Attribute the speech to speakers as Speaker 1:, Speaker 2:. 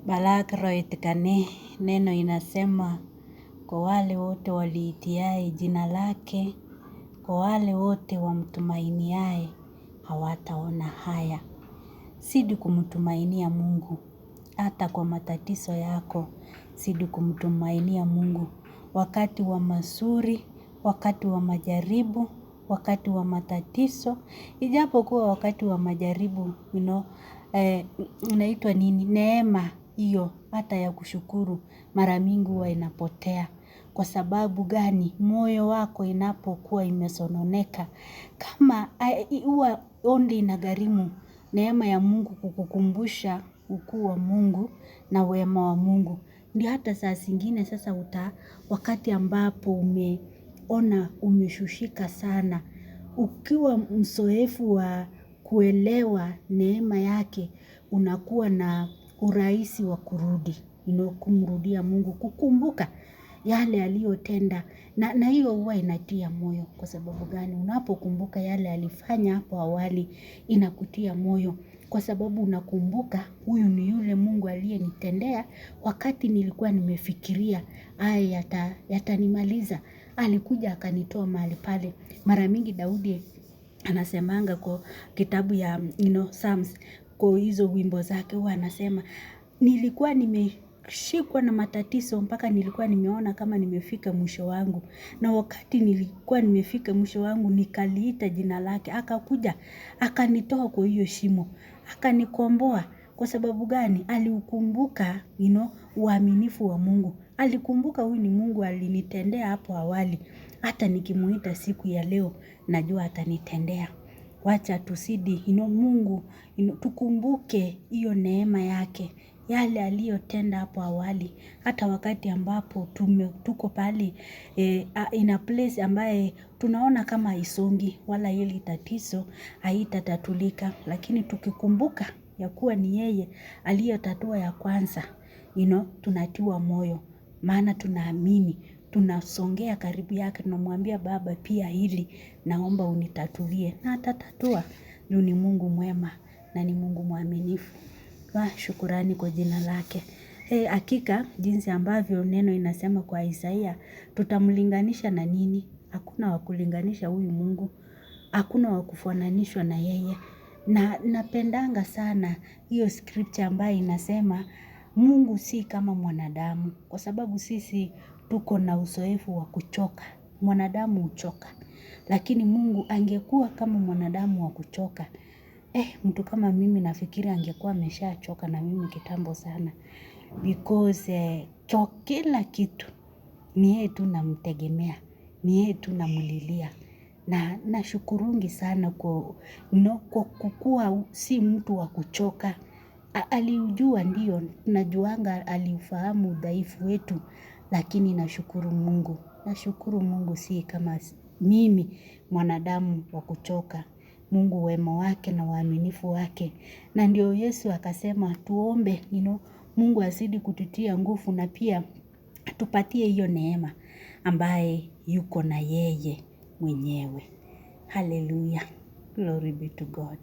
Speaker 1: Balak roitikane, neno inasema kwa wale wote waliitiae jina lake, kwa wale wote wamtumainiae hawataona haya. Zidi kumtumainia Mungu, hata kwa matatizo yako, zidi kumtumainia Mungu. Wakati wa mazuri, wakati wa majaribu, wakati wa matatizo, ijapokuwa wakati wa majaribu, unaitwa nini? Neema hiyo hata ya kushukuru mara mingi huwa inapotea. Kwa sababu gani? Moyo wako inapokuwa imesononeka. Kama huwa only inagharimu neema ya Mungu kukukumbusha ukuu wa Mungu na wema wa Mungu. Ndio hata saa zingine sasa wakati ambapo umeona umeshushika sana. Ukiwa mzoefu wa kuelewa neema yake, unakuwa na urahisi wa kurudi. Kumrudia Mungu, kukumbuka yale aliyotenda. Na hiyo huwa inatia moyo. Kwa sababu gani? Unapokumbuka yale alifanya hapo awali, inakutia moyo. Kwa sababu unakumbuka huyu ni yule Mungu aliyenitendea wakati nilikuwa nimefikiria haya yatanimaliza. Alikuja akanitoa mahali pale. Mara mingi Daudi anasemanga kwa kitabu ya Psalms, kwa hizo wimbo zake huwa anasema, nilikuwa nimeshikwa na matatizo mpaka nilikuwa nimeona kama nimefika mwisho wangu. Na wakati nilikuwa nimefika mwisho wangu, nikaliita jina lake. Akakuja, akanitoa kwa hiyo shimo. Akanikomboa. Kwa sababu gani? Aliukumbuka uaminifu wa Mungu. Alikumbuka huyu ni Mungu alinitendea hapo awali. Hata nikimuita siku ya leo, najua atanitendea. Wacha tuzidi Mungu, tukumbuke hiyo neema yake. Yale aliyotenda hapo awali. Hata wakati ambapo tuko pale in a place ambaye tunaona kama haisongi wala hili tatizo haitatatulika. Lakini tukikumbuka ya kuwa ni yeye aliyetatua ya kwanza, tunatiwa moyo. Maana tunaamini, tunasongea karibu yake, tunamwambia Baba, pia hili naomba unitatulie. Na atatatua. Ni Mungu mwema na ni Mungu mwaminifu. Shukurani kwa jina lake. Hakika jinsi ambavyo neno inasema kwa Isaia, tutamlinganisha na nini? Hakuna wa kulinganisha huyu Mungu. Hakuna wa kufananishwa na yeye. Na napendanga sana hiyo scripture ambayo inasema Mungu si kama mwanadamu. Kwa sababu sisi tuko na uzoefu wa kuchoka. Mwanadamu huchoka. Lakini Mungu angekuwa kama mwanadamu wa kuchoka, mtu kama mimi nafikiri angekuwa ameshachoka na mimi kitambo sana. Because kila kitu ni yeye tu namtegemea, ni yeye tu namulilia. Na nashukurungi sana kwa kukuwa si mtu wa kuchoka. Aliujua, ndio najuanga aliufahamu udhaifu wetu, lakini nashukuru Mungu. Nashukuru Mungu si kama mimi mwanadamu wa kuchoka. Mungu wema wake na uaminifu wake. Na ndio Yesu akasema tuombe, Mungu azidi kututia nguvu na pia tupatie hiyo neema ambaye yuko na yeye mwenyewe. Hallelujah. Glory be to God.